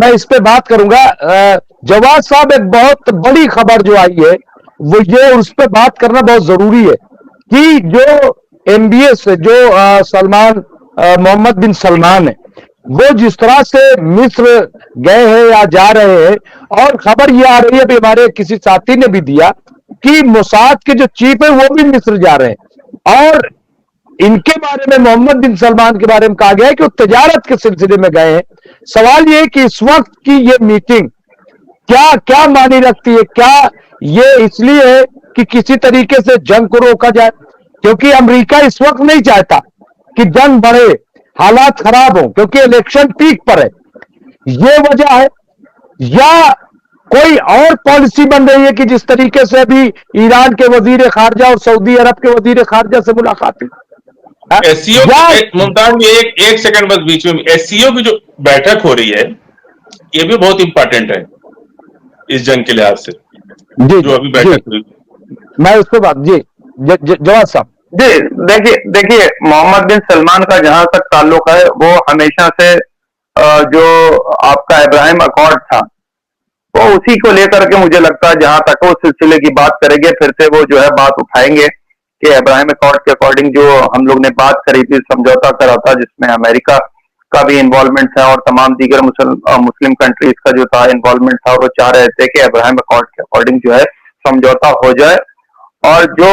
मैं इस पे बात करूंगा। जवाद साहब, एक बहुत बड़ी खबर जो आई है वो ये, उस पे बात करना बहुत जरूरी है कि जो एमबीए से जो सलमान मोहम्मद बिन सलमान है, वो जिस तरह से मिस्र गए हैं या जा रहे हैं, और खबर ये आ रही है, हमारे किसी साथी ने भी दिया कि मोसाद के जो चीफ है वो भी मिस्र जा रहे हैं, और इनके बारे में, मोहम्मद बिन सलमान के बारे में कहा गया है कि वो तजारत के सिलसिले में गए हैं। सवाल ये है कि इस वक्त की ये मीटिंग क्या क्या मानी रखती है? क्या ये इसलिए है कि किसी तरीके से जंग को रोका जाए, क्योंकि अमेरिका इस वक्त नहीं चाहता कि जंग बढ़े, हालात खराब हो, क्योंकि इलेक्शन पीक पर है, ये वजह है, या कोई और पॉलिसी बन रही है कि जिस तरीके से अभी ईरान के वजीर खारजा और सऊदी अरब के वजीर खारजा से मुलाकात हुई? एससीओ मुमताज में एक सेकंड बस बीच में, एससीओ की जो बैठक हो रही है ये भी बहुत इंपॉर्टेंट है इस जंग के लिहाज से, जो अभी बैठक हुई। मैं उस पर बात जवाब साहब जी, देखिए मोहम्मद बिन सलमान का जहां तक ताल्लुक है, वो हमेशा से जो आपका इब्राहिम अकॉर्ड था, वो उसी को लेकर के मुझे लगता है, जहां तक वो सिलसिले की बात करेंगे, फिर से वो जो है बात उठाएंगे कि इब्राहिम अकॉर्ड के अकॉर्डिंग जो हम लोग ने बात करी थी, समझौता करा था जिसमें अमेरिका का भी इन्वॉल्वमेंट था और तमाम दीगर मुस्लिम कंट्रीज का जो था इन्वॉल्वमेंट था, और वो चाह रहे थे कि इब्राहिम अकॉर्ड के अकॉर्डिंग जो है समझौता हो जाए और जो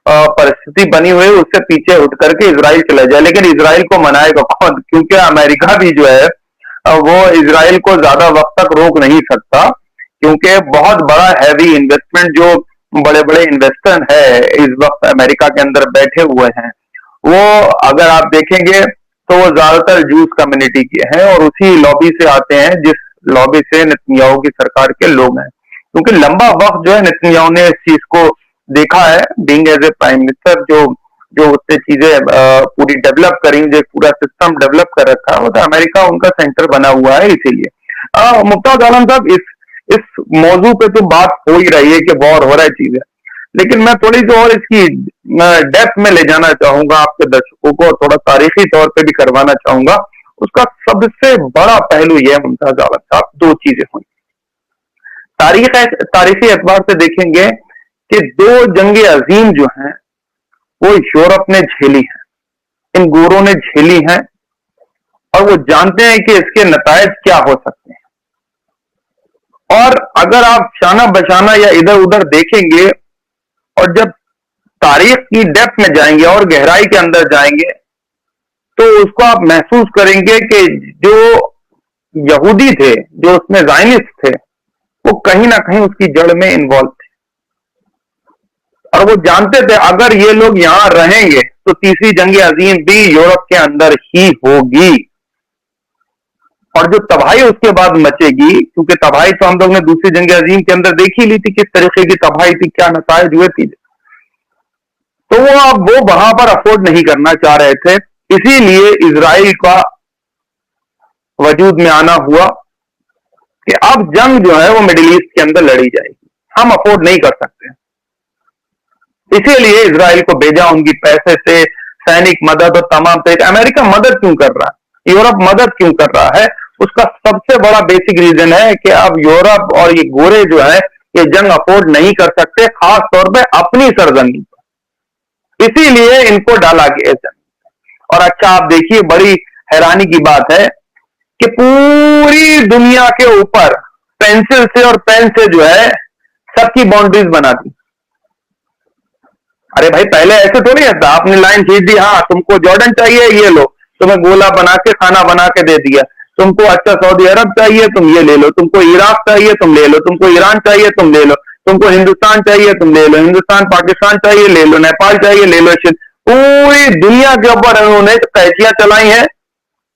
परिस्थिति बनी हुई उससे पीछे उठ करके इजराइल चला जाए। लेकिन इजराइल को मनाएगा कौन? क्योंकि अमेरिका भी जो है वो इजराइल को ज्यादा वक्त तक रोक नहीं सकता, क्योंकि बहुत बड़ा हैवी इन्वेस्टमेंट जो बड़े बड़े इन्वेस्टर है इस वक्त अमेरिका के अंदर बैठे हुए हैं, वो अगर आप देखेंगे तो वो ज्यादातर जूस कम्युनिटी के हैं और उसी लॉबी से आते हैं जिस लॉबी से नेतन्याहू की सरकार के लोग हैं। क्योंकि लंबा वक्त जो है नेतन्याहू ने इस चीज को देखा है, being as a prime minister, जो उससे चीजें पूरी डेवलप करी, जो पूरा सिस्टम डेवलप कर रखा है, वो तो अमेरिका उनका सेंटर बना हुआ है। इसीलिए मुफ्ताज आलम साहब, इस मौजू पे तो बात हो ही रही है कि वॉर हो रहा है चीजें, लेकिन मैं थोड़ी सी और इसकी डेप्थ में ले जाना चाहूंगा आपके दर्शकों को, और थोड़ा तारीखी तौर पे भी करवाना चाहूंगा। उसका सबसे बड़ा पहलू यह मुमताज आलम साहब, दो चीजें हुई तारीखी एतबार से देखेंगे कि दो जंगे अजीम जो हैं वो यूरोप ने झेली है, इन गोरों ने झेली है, और वो जानते हैं कि इसके नतायज क्या हो सकते हैं। और अगर आप शाना बशाना या इधर उधर देखेंगे और जब तारीख की डेप्थ में जाएंगे और गहराई के अंदर जाएंगे, तो उसको आप महसूस करेंगे कि जो यहूदी थे, जो उसमें ज़ायनिस्ट थे, वो कहीं ना कहीं उसकी जड़ में इन्वॉल्व थे, और वो जानते थे अगर ये लोग यहां रहेंगे तो तीसरी जंग अजीम भी यूरोप के अंदर ही होगी, और जो तबाही उसके बाद मचेगी, क्योंकि तबाही तो हम लोग ने दूसरी जंग अजीम के अंदर देख ही ली थी, किस तरीके की तबाही थी, क्या नतायज हुए थी। तो वो अब वो वहां पर अफोर्ड नहीं करना चाह रहे थे, इसीलिए इजराइल का वजूद में आना हुआ कि अब जंग जो है वो मिडिल ईस्ट के अंदर लड़ी जाएगी, हम अफोर्ड नहीं कर सकते। इसीलिए इजराइल को भेजा, उनकी पैसे से सैनिक मदद और तमाम तरीके। अमेरिका मदद क्यों कर रहा है, यूरोप मदद क्यों कर रहा है? उसका सबसे बड़ा बेसिक रीजन है कि अब यूरोप और ये गोरे जो है ये जंग अफोर्ड नहीं कर सकते, खास तौर पे अपनी सरजमीन पर, इसीलिए इनको डाला गया जंग। और अच्छा, आप देखिए, बड़ी हैरानी की बात है कि पूरी दुनिया के ऊपर पेंसिल से और पेन से जो है सबकी बाउंड्रीज बना दी। अरे भाई, पहले ऐसे थोड़ी था, आपने लाइन खींच दी, हाँ तुमको जॉर्डन चाहिए ये लो, तुम्हें गोला बना के खाना बना के दे दिया, तुमको अच्छा सऊदी अरब चाहिए तुम ये ले लो, तुमको इराक चाहिए तुम ले लो, तुमको ईरान चाहिए तुम ले लो, तुमको हिंदुस्तान चाहिए तुम ले लो, हिंदुस्तान पाकिस्तान चाहिए ले लो, नेपाल चाहिए ले लो। पूरी दुनिया के ऊपर इन्होंने कैचियां चलाई हैं,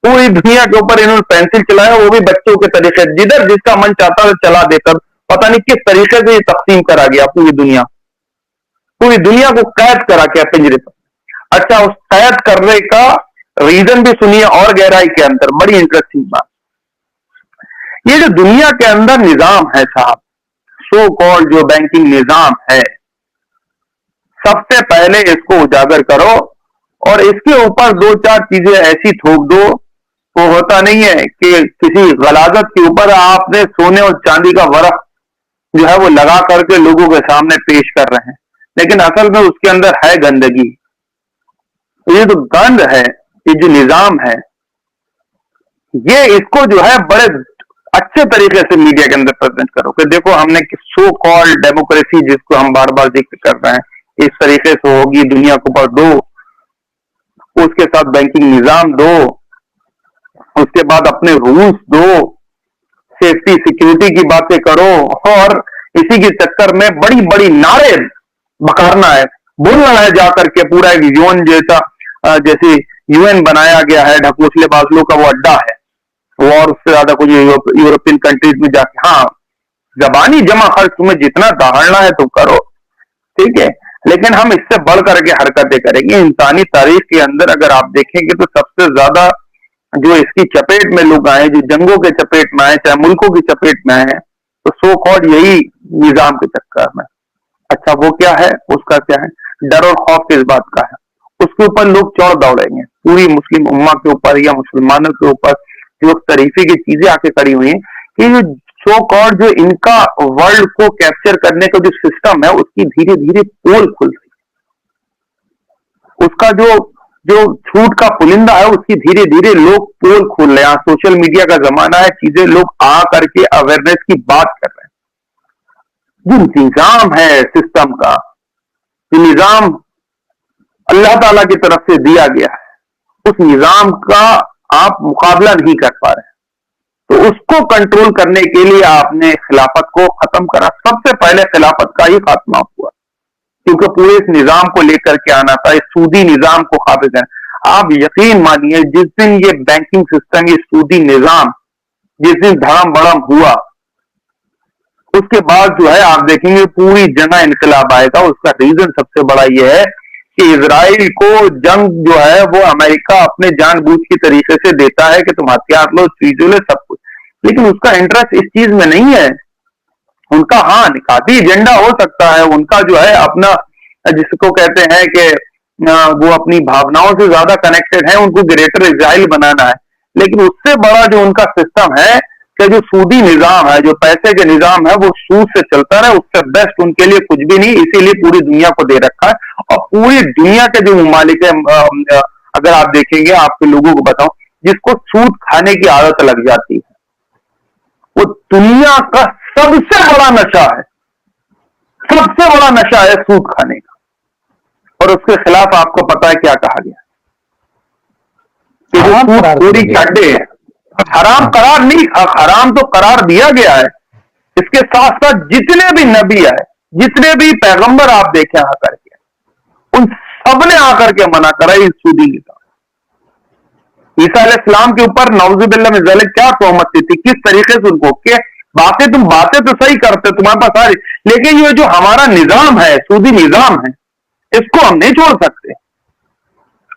पूरी दुनिया के ऊपर इन्होंने पेंसिल चलाया, वो भी बच्चों के तरीके, जिधर जिसका मन चाहता था चला देता। पता नहीं किस तरीके से ये तकसीम करा गया, पूरी दुनिया को कैद करा के पिंजरे पर। अच्छा, उस कैद करने का रीजन भी सुनिए और गहराई के अंदर, बड़ी इंटरेस्टिंग बात। ये जो दुनिया के अंदर निजाम है साहब, सो कॉल्ड जो बैंकिंग निजाम है, सबसे पहले इसको उजागर करो और इसके ऊपर दो चार चीजें ऐसी थोप दो, वो होता नहीं है कि किसी गलाजत के ऊपर आपने सोने और चांदी का वर्क जो है वो लगा करके लोगों के सामने पेश कर रहे हैं, लेकिन असल में उसके अंदर है गंदगी। ये जो गंद है, ये जो निजाम है, ये इसको जो है बड़े अच्छे तरीके से मीडिया के अंदर प्रेजेंट करो कि देखो हमने सो कॉल्ड डेमोक्रेसी, जिसको हम बार बार जिक्र कर रहे हैं, इस तरीके से होगी, दुनिया को ऊपर दो, उसके साथ बैंकिंग निजाम दो, उसके बाद अपने रूल्स दो, सेफ्टी सिक्योरिटी की बातें करो, और इसी के चक्कर में बड़ी बड़ी नारे बकारना है, बोलना है जाकर के पूरा एक यूएन जैसे यूएन बनाया गया है, ढकोसलेबाज लोग का वो अड्डा है, और उससे ज्यादा कुछ यूरोपियन कंट्रीज में जाके, हाँ जबानी जमा खर्च तुम्हें जितना दहाड़ना है तुम करो, ठीक है, लेकिन हम इससे बढ़ करके हरकतें करेंगे। इंसानी तारीख के अंदर अगर आप देखेंगे तो सबसे ज्यादा जो इसकी चपेट में लोग आए, जो जंगों के चपेट में आए, चाहे मुल्कों की चपेट में आए, तो सो कॉल्ड यही निजाम के चक्कर में। अच्छा वो क्या है, उसका क्या है, डर और खौफ किस बात का है, उसके ऊपर लोग चौड़ दौड़ेंगे। पूरी मुस्लिम उम्मा के ऊपर या मुसलमानों के ऊपर जो तरीके की चीजें आके खड़ी हुई हैं कि जो सो कॉल्ड जो इनका वर्ल्ड को कैप्चर करने का जो सिस्टम है, उसकी धीरे धीरे पोल खुल रही है। उसका जो जो झूठ का पुलिंदा है, उसकी धीरे धीरे लोग पोल खोल रहे हैं। सोशल मीडिया का जमाना है, चीजें लोग आ करके अवेयरनेस की बात कर रहे हैं। जो निजाम है सिस्टम का, जो निजाम अल्लाह ताला की तरफ से दिया गया है, उस निजाम का आप मुकाबला नहीं कर पा रहे, तो उसको कंट्रोल करने के लिए आपने खिलाफत को खत्म करा। सबसे पहले खिलाफत का ही खात्मा हुआ, क्योंकि पूरे इस निजाम को लेकर के आना था, इस सूदी निजाम को खारिज करना। आप यकीन मानिए, जिस दिन ये बैंकिंग सिस्टम, ये सूदी निजाम जिस दिन धड़म बड़म हुआ, उसके बाद जो है आप देखेंगे पूरी जगह इनकलाब आएगा। उसका रीजन सबसे बड़ा यह है कि इजराइल को जंग जो है वो अमेरिका अपने जानबूझ की तरीके से देता है कि तुम हथियार लो, चीजों लो, सब कुछ, लेकिन उसका इंटरेस्ट इस चीज में नहीं है। उनका हाँ निकाती एजेंडा हो सकता है, उनका जो है अपना, जिसको कहते हैं कि वो अपनी भावनाओं से ज्यादा कनेक्टेड है, उनको ग्रेटर इजराइल बनाना है, लेकिन उससे बड़ा जो उनका सिस्टम है कि जो सूदी निजाम है, जो पैसे के निजाम है, वो सूद से चलता रहे, उससे बेस्ट उनके लिए कुछ भी नहीं। इसीलिए पूरी दुनिया को दे रखा है, और पूरी दुनिया के जो ममालिक है, अगर आप देखेंगे, आपके लोगों को बताऊं, जिसको सूद खाने की आदत लग जाती है, वो दुनिया का सबसे बड़ा नशा है, सबसे बड़ा नशा है सूद खाने का। और उसके खिलाफ आपको पता है क्या कहा गया, कि जो सूदखोरी के अड्डे हैं, हराम करार नहीं, हराम तो करार दिया गया है। इसके साथ साथ जितने भी नबी आए, जितने भी पैगंबर आप देखें आकर के, उन सबने आकर के मना करा इस सूदी निजाम। ईसा अलैहिस्सलाम के ऊपर नौजुबिल्लाह मिन ज़ालिक क्या तोहमत थी, किस तरीके से उनको के तुम बातें तो सही करते, तुम्हारे पास सारी, लेकिन ये जो हमारा निजाम है, सूदी निजाम है, इसको हम नहीं छोड़ सकते,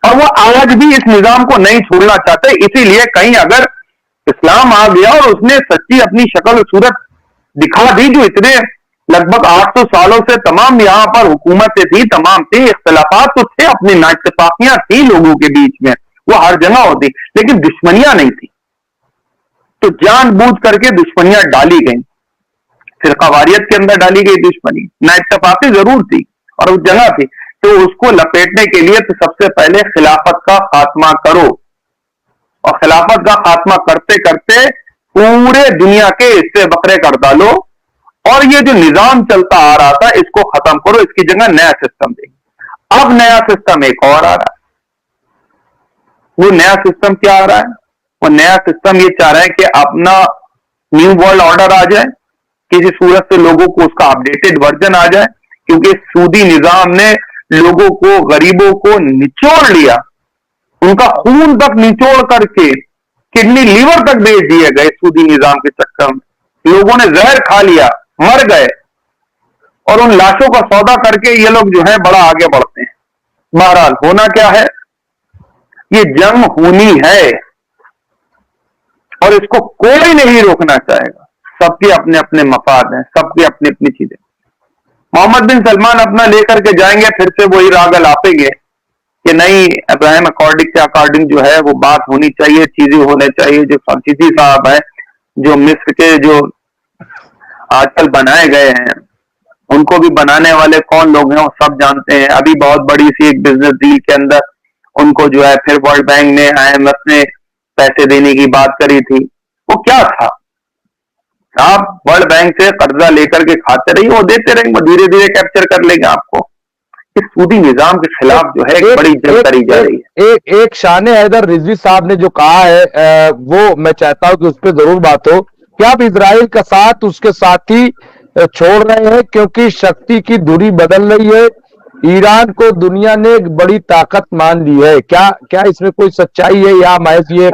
और वो आज भी इस निजाम को नहीं छोड़ना चाहते। इसीलिए कहीं अगर इस्लाम आ गया और उसने सच्ची अपनी शक्ल सूरत दिखा दी, जो इतने लगभग 800 सालों से तमाम यहाँ पर हुकूमतें थी, तमाम थी, इख्तलाफात तो थे, अपनी नाइतफाकियां थी लोगों के बीच में, वो हर जगह होती, लेकिन दुश्मनियां नहीं थी। तो जानबूझ करके दुश्मनियां डाली गई, फिरकावारियत के अंदर डाली गई दुश्मनी, नाइतफाकी जरूर थी और उस जगह थी, तो उसको लपेटने के लिए तो सबसे पहले खिलाफत का खात्मा करो, और खिलाफत का खात्मा करते करते पूरे दुनिया के हिस्से बकरे कर डालो, और ये जो निजाम चलता आ रहा था इसको खत्म करो, इसकी जगह नया सिस्टम देंगे। अब नया सिस्टम एक और आ रहा है। वो नया सिस्टम क्या आ रहा है, वो नया सिस्टम ये चाह रहा है कि अपना न्यू वर्ल्ड ऑर्डर आ जाए, किसी सूरत से लोगों को उसका अपडेटेड वर्जन आ जाए, क्योंकि सूदी निजाम ने लोगों को, गरीबों को निचोड़ लिया, उनका खून तक निचोड़ करके किडनी लीवर तक बेच दिए गए सूदी निजाम के चक्कर में। लोगों ने जहर खा लिया, मर गए, और उन लाशों का सौदा करके ये लोग जो है बड़ा आगे बढ़ते हैं। बहरहाल होना क्या है, ये जंग होनी है और इसको कोई नहीं रोकना चाहेगा। सबके अपने अपने मफाद हैं, सबके अपनी अपनी चीजें। मोहम्मद बिन सलमान अपना लेकर के जाएंगे, फिर से वही राग अलापेंगे कि नहीं, इब्राहिम अकॉर्डिंग के अकॉर्डिंग जो है वो बात होनी चाहिए, चीजें होने चाहिए। जो फकीसी साहब है, जो मिस्र के जो आजकल बनाए गए हैं, उनको भी बनाने वाले कौन लोग हैं वो सब जानते हैं। अभी बहुत बड़ी सी एक बिजनेस डील के अंदर उनको जो है फिर वर्ल्ड बैंक ने, IMF ने पैसे देने की बात करी थी। वो क्या था? आप वर्ल्ड बैंक से कर्जा लेकर के खाते रहिए, वो देते रहेंगे, वो धीरे धीरे कैप्चर कर लेंगे आपको। इस सूदी निजाम के खिलाफ जो है एक बड़ी जंग करी जा रही है। एक शान हैदर रिजवी साहब ने जो कहा है, वो मैं चाहता हूं कि उस पर जरूर बात हो कि आप इजराइल का साथ उसके साथी छोड़ रहे हैं क्योंकि शक्ति की धुरी बदल रही है। ईरान को दुनिया ने एक बड़ी ताकत मान ली है। क्या क्या इसमें कोई सच्चाई है या महज ये?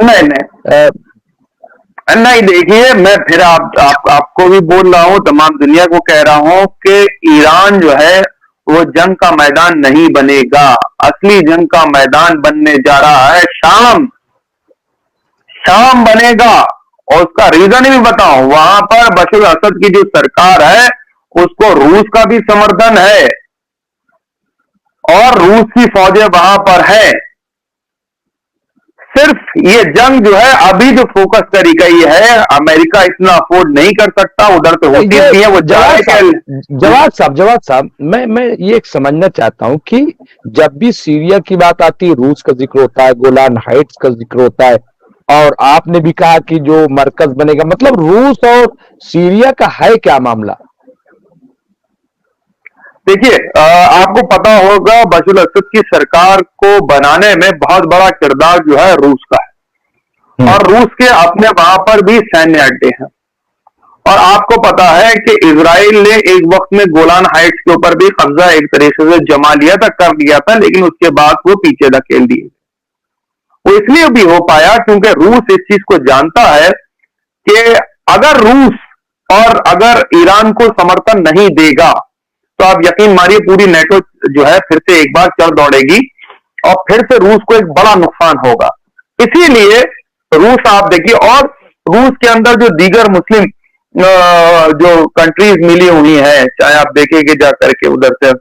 नहीं, देखिए, मैं फिर आपको भी बोल रहा हूं, तमाम दुनिया को कह रहा हूं कि ईरान जो है वो जंग का मैदान नहीं बनेगा। असली जंग का मैदान बनने जा रहा है शाम। शाम बनेगा, और उसका रीजन भी बताऊं। वहां पर बशर असद की जो सरकार है उसको रूस का भी समर्थन है और रूस की फौजें वहां पर है। सिर्फ ये जंग जो है अभी जो फोकस करी गई है, अमेरिका इतना अफोर्ड नहीं कर सकता। उधर तो होती है वो। जवाब साहब, मैं ये एक समझना चाहता हूं कि जब भी सीरिया की बात आती है रूस का जिक्र होता है, गोलान हाइट्स का जिक्र होता है, और आपने भी कहा कि जो मरकज बनेगा, मतलब रूस और सीरिया का है क्या मामला? देखिए, आपको पता होगा बशर असद की सरकार को बनाने में बहुत बड़ा किरदार जो है रूस का है, और रूस के अपने वहां पर भी सैन्य अड्डे हैं। और आपको पता है कि इजराइल ने एक वक्त में गोलान हाइट्स के ऊपर भी कब्जा एक तरीके से जमा लिया था, कर लिया था, लेकिन उसके बाद वो पीछे धकेल दिए। वो इसलिए भी हो पाया क्योंकि रूस इस चीज को जानता है कि अगर रूस और अगर ईरान को समर्थन नहीं देगा तो आप यकीन मानिए पूरी नेटो जो है फिर से एक बार चढ़ दौड़ेगी और फिर से रूस को एक बड़ा नुकसान होगा। इसीलिए रूस, आप देखिए, और रूस के अंदर जो दीगर मुस्लिम जो कंट्रीज मिली हुई है, चाहे आप देखेंगे जा करके उधर से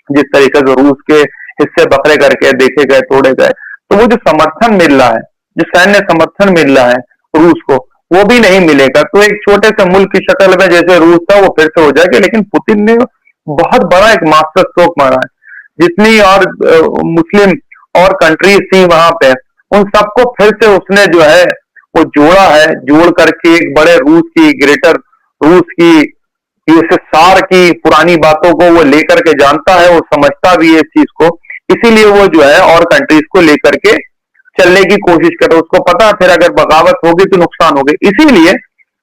जिस तरीके से रूस के हिस्से बकरे करके देखे गए, तोड़े गए, तो वो जो समर्थन मिल रहा है, जो सैन्य समर्थन मिल रहा है रूस को, वो भी नहीं मिलेगा। तो एक छोटे से मुल्क की शक्ल में जैसे रूस था वो फिर से हो जाएगा। लेकिन पुतिन ने बहुत बड़ा एक मास्टर स्ट्रोक मारा है। जितनी और मुस्लिम और कंट्रीज थी वहां पे, उन सबको फिर से उसने जो है वो जोड़ा है, जोड़ करके एक बड़े रूस की, ग्रेटर रूस की, यूएसएसआर की पुरानी बातों को वो लेकर के जानता है, वो समझता भी है इस चीज को। इसीलिए वो जो है और कंट्रीज को लेकर के चलने की कोशिश कर रहा है। उसको पता है फिर अगर बगावत होगी तो नुकसान होगी। इसीलिए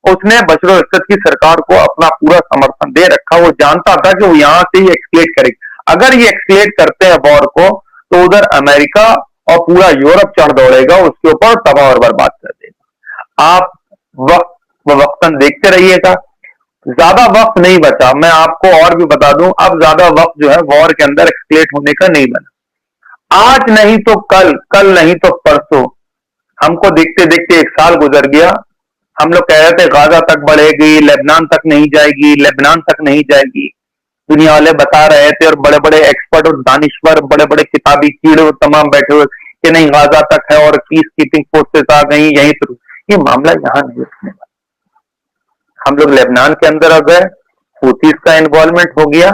उसने बशर असद की सरकार को अपना पूरा समर्थन दे रखा। वो जानता था कि वो यहां से ही एक्सक्लेट करेगा। अगर ये एक्सक्लेट करते हैं वॉर को, तो उधर अमेरिका और पूरा यूरोप चढ़ दौड़ेगा, उसके ऊपर तबाह और बर्बाद कर देगा। आप वक्तन देखते रहिएगा। ज्यादा वक्त नहीं बचा। मैं आपको और भी बता दूं, अब ज्यादा वक्त जो है वॉर के अंदर एक्सक्लेट होने का नहीं बना। आज नहीं तो कल, कल नहीं तो परसों, हमको देखते देखते 1 साल गुजर गया। हम लोग कह रहे थे गाजा तक बढ़ेगी, लेबनान तक नहीं जाएगी, लेबनान तक नहीं जाएगी। दुनिया वाले बता रहे थे, और बड़े बड़े एक्सपर्ट और दानिश्वर, बड़े बड़े किताबी कीड़े तमाम बैठे हुए कि नहीं गाजा तक है और पीस कीपिंग फोर्सेस आ गई यहीं पर। ये मामला यहां नहीं है। हम लोग लेबनान के अंदर आ गए, हूतीस का इन्वॉल्वमेंट हो गया।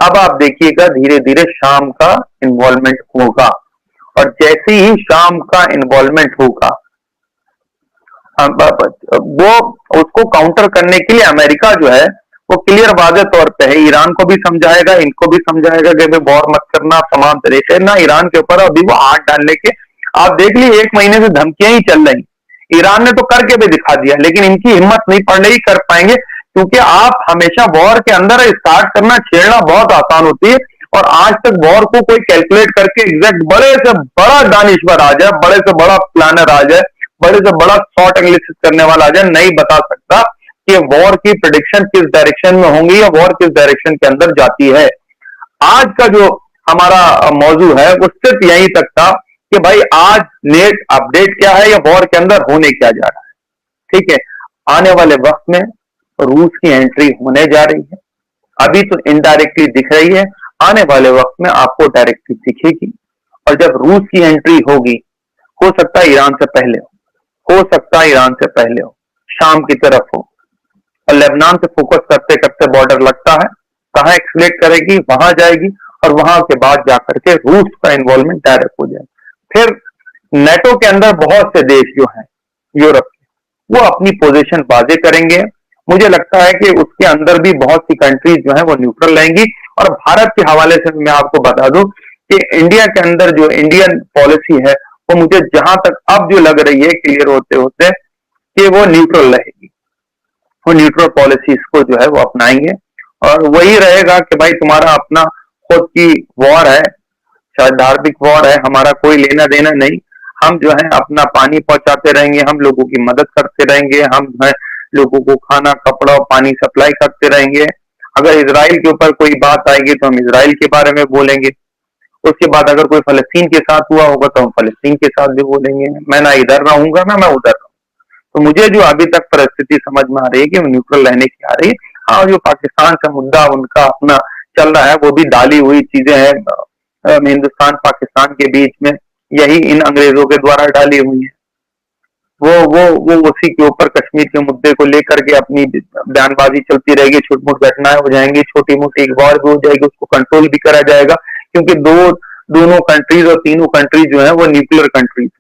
अब आप देखिएगा धीरे धीरे शाम का इन्वॉल्वमेंट होगा, और जैसे ही शाम का इन्वॉल्वमेंट होगा, वो उसको काउंटर करने के लिए अमेरिका जो है वो क्लियर वाज़ेह तौर पे है। ईरान को भी समझाएगा, इनको भी समझाएगा कि वॉर मत करना, तमाम तरीके ना ईरान के ऊपर अभी वो हाथ डालने के, आप देख लीजिए 1 महीने से धमकियां ही चल रही। ईरान ने तो करके भी दिखा दिया, लेकिन इनकी हिम्मत नहीं पड़ रही कर पाएंगे, क्योंकि आप हमेशा वॉर के अंदर स्टार्ट करना, छेड़ना बहुत आसान होती है। और आज तक वॉर को कोई कैलकुलेट करके एग्जैक्ट बड़े से बड़ा दानिश्वर आ जाए, बड़े से बड़ा प्लानर आ जाए, बड़े से बड़ा शॉर्ट एनालिसिस करने वाला आ जाए, नहीं बता सकता कि वॉर की प्रेडिक्शन किस डायरेक्शन में होंगी या वॉर किस डायरेक्शन के अंदर जाती है। आज का जो हमारा मौजू है वो सिर्फ यहीं तक था कि भाई आज नेट अपडेट क्या है या वॉर के अंदर होने क्या जा रहा है। ठीक है, आने वाले वक्त में रूस की एंट्री होने जा रही है। अभी तो इनडायरेक्टली दिख रही है, आने वाले वक्त में आपको डायरेक्टली दिखेगी। और जब रूस की एंट्री होगी, हो सकता है ईरान से पहले हो सकता है ईरान से पहले हो, शाम की तरफ हो, और लेबनान से फोकस करते करते बॉर्डर लगता है, कहाँ एक्सलेट करेगी वहां जाएगी, और वहां के बाद जाकर के रूस का इन्वॉल्वमेंट डायरेक्ट हो जाएगा। फिर नेटो के अंदर बहुत से देश जो हैं यूरोप के, वो अपनी पोजीशन वाजे करेंगे। मुझे लगता है कि उसके अंदर भी बहुत सी कंट्रीज जो है वो न्यूट्रल रहेंगी। और भारत के हवाले से मैं आपको बता दूं कि इंडिया के अंदर जो इंडियन पॉलिसी है वो मुझे जहां तक अब जो लग रही है क्लियर होते होते कि वो न्यूट्रल रहेगी, वो न्यूट्रल पॉलिसीज को जो है वो अपनाएंगे। और वही रहेगा कि भाई तुम्हारा अपना खुद की वॉर है, शायद धार्मिक वॉर है, हमारा कोई लेना देना नहीं, हम जो है अपना पानी पहुंचाते रहेंगे, हम लोगों की मदद करते रहेंगे, हम जो है लोगों को खाना कपड़ा और पानी सप्लाई करते रहेंगे। अगर इजराइल के ऊपर कोई बात आएगी तो हम इजराइल के बारे में बोलेंगे, उसके बाद अगर कोई फलस्तीन के साथ हुआ होगा तो हम फलस्तीन के साथ भी बोलेंगे। मैं ना इधर रहूंगा ना मैं उधर रहूंगा। तो मुझे जो अभी तक परिस्थिति समझ में आ रही है कि न्यूट्रल रहने की आ रही है। हाँ, जो पाकिस्तान का मुद्दा उनका अपना चल रहा है वो भी डाली हुई चीजें हैं हिंदुस्तान पाकिस्तान के बीच में, यही इन अंग्रेजों के द्वारा डाली हुई है। वो उसी के ऊपर कश्मीर के मुद्दे को लेकर के अपनी बयानबाजी चलती रहेगी, छोटी मोटी घटनाएं हो जाएंगी, छोटी मोटी एक वॉर भी हो जाएगी, उसको कंट्रोल भी करा जाएगा, क्योंकि दोनों कंट्रीज और तीनों कंट्रीज जो है वो न्यूक्लियर कंट्रीज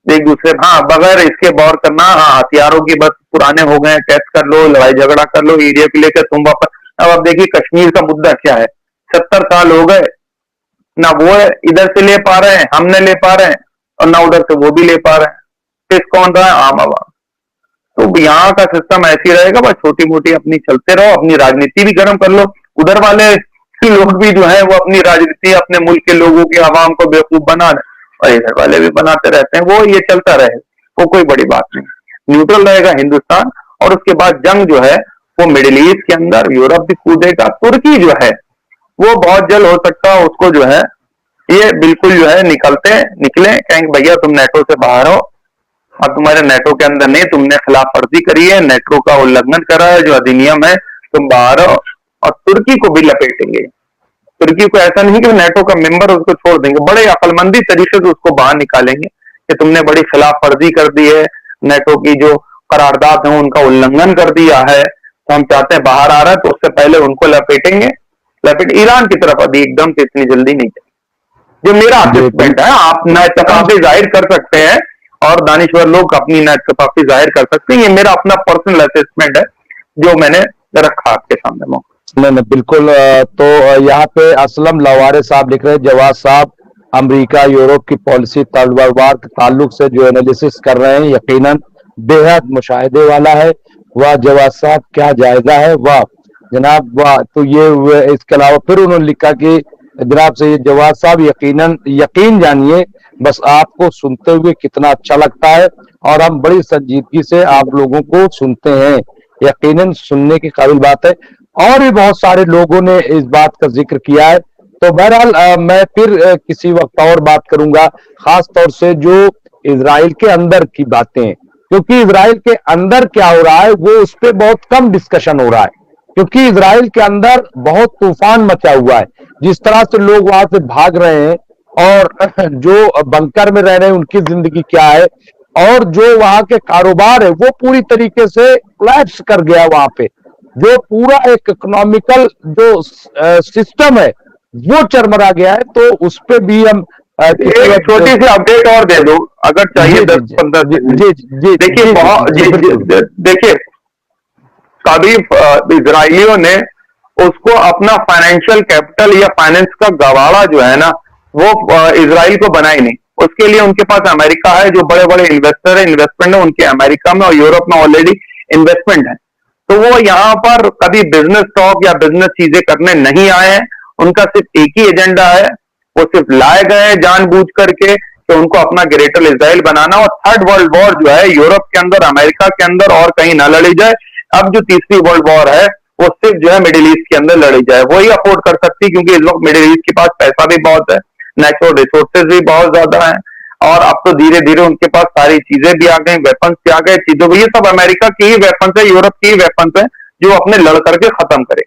एक दूसरे। हाँ, बगैर इसके वॉर करना, हाँ हथियारों की बस पुराने हो गए, टेस्ट कर लो, लड़ाई झगड़ा कर लो, एरिया को लेकर तुम वापस। अब देखिए कश्मीर का मुद्दा क्या है, 70 साल हो गए, ना वो इधर से ले पा रहे हैं, हम नहीं ले पा रहे हैं, और ना उधर से वो भी ले पा रहे हैं। फिर कौन रहा है? आम आवाम। तो यहाँ का सिस्टम ऐसी रहेगा, बस छोटी मोटी अपनी चलते रहो, अपनी राजनीति भी गर्म कर लो। उधर वाले लोग भी जो है वो अपनी राजनीति अपने मुल्क के लोगों के आवाम को बेवकूफ बना रहे, और इधर वाले भी बनाते रहते हैं, वो ये चलता रहे, वो कोई बड़ी बात नहीं। न्यूट्रल रहेगा हिंदुस्तान, और उसके बाद जंग जो है वो मिडिल ईस्ट के अंदर, यूरोप भी कूदेगा। तुर्की जो है वो बहुत जल्द हो सकता है उसको जो है ये बिल्कुल जो है निकले, कहेंगे भैया तुम नेटो से बाहर हो, और तुम्हारे नेटो के अंदर नहीं, तुमने खिलाफ वर्जी करी है, नेटो का उल्लंघन करा है, जो अधिनियम है, तुम बाहर हो। और तुर्की को भी लपेटेंगे। तुर्की को ऐसा नहीं कि नेटो का मेंबर उसको छोड़ देंगे, बड़े अक्लमंदी तरीके से उसको बाहर निकालेंगे कि तुमने बड़ी खिलाफ वर्जी कर दी है, नेटो की जो करारदाद है उनका उल्लंघन कर दिया है, तो हम चाहते हैं बाहर आ रहा है, तो उससे पहले उनको लपेटेंगे। ईरान की तरफ अभी एकदम से इतनी जल्दी नहीं जाए, जो मेरा असेसमेंट है। आप नाइतकाफी जाहिर कर सकते हैं और दानिश्वर लोग अपनी नाइतकाफी जाहिर कर सकते हैं, ये मेरा अपना पर्सनल असेसमेंट है जो मैंने रखा आपके सामने। नहीं बिल्कुल। तो यहाँ पे असलम लवारे साहब लिख रहे हैं, जवाद साहब अमेरिका यूरोप की पॉलिसी तलवार के ताल्लुक से जो एनालिसिस कर रहे हैं यकीनन बेहद मुशाहिदे वाला है। वाह जवाद साहब, क्या जायजा है, वाह जनाब वाह। तो ये इसके अलावा फिर उन्होंने लिखा कि जनाब से ये जवाद साहब यकीन जानिए, बस आपको सुनते हुए कितना अच्छा लगता है, और हम बड़ी संजीदगी से आप लोगों को सुनते हैं, यकीनन सुनने की काबिल बात है। और भी बहुत सारे लोगों ने इस बात का जिक्र किया है। तो बहरहाल मैं फिर किसी वक्त और बात करूंगा, खास तौर से जो इजराइल के अंदर की बातें, क्योंकि इजराइल के अंदर क्या हो रहा है वो उस पर बहुत कम डिस्कशन हो रहा है, क्योंकि इजराइल के अंदर बहुत तूफान मचा हुआ है। जिस तरह से लोग वहां से भाग रहे हैं, और जो बंकर में रह रहे हैं उनकी जिंदगी क्या है, और जो वहां के कारोबार है वो पूरी तरीके से कोलैप्स कर गया। वहां पे जो पूरा एक इकोनॉमिकल जो सिस्टम है वो चरमरा गया है। तो उस पे भी हम एक छोटी सी अपडेट और दे दो अगर चाहिए, 10-15। देखिए कभी इजरायलियों ने उसको अपना फाइनेंशियल कैपिटल या फाइनेंस का गवाड़ा जो है ना वो इजराइल को बनाई नहीं। उसके लिए उनके पास अमेरिका है, जो बड़े बड़े इन्वेस्टर है, इन्वेस्टमेंट है उनके अमेरिका में और यूरोप में ऑलरेडी इन्वेस्टमेंट है। तो वो यहाँ पर कभी बिजनेस टॉक या बिजनेस चीजें करने नहीं आए हैं। उनका सिर्फ एक ही एजेंडा है, वो सिर्फ लाए गए हैं जानबूझ करके कि उनको अपना ग्रेटर इजराइल बनाना, और थर्ड वर्ल्ड वॉर जो है यूरोप के अंदर, अमेरिका के अंदर और कहीं ना लड़ी जाए। अब जो तीसरी वर्ल्ड वॉर है वो सिर्फ जो है मिडिल ईस्ट के अंदर लड़ी जाए, वही अफोर्ड कर सकती, क्योंकि इस वक्त मिडिल ईस्ट के पास पैसा भी बहुत है, नेचुरल रिसोर्सेज भी बहुत ज्यादा है, और अब तो धीरे धीरे उनके पास सारी चीजें भी आ गई, वेपन्स भी आ गए, चीजों भी। ये सब अमेरिका की ही वेपन्स है, यूरोप की ही वेपन्स है जो अपने लड़ करके खत्म करे।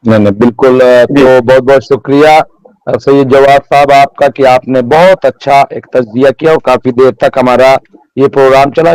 नहीं बिल्कुल। तो बहुत बहुत शुक्रिया सैयद जवाद साहब आपका कि आपने बहुत अच्छा एक तज्जिया किया और काफी देर तक हमारा ये प्रोग्राम चला।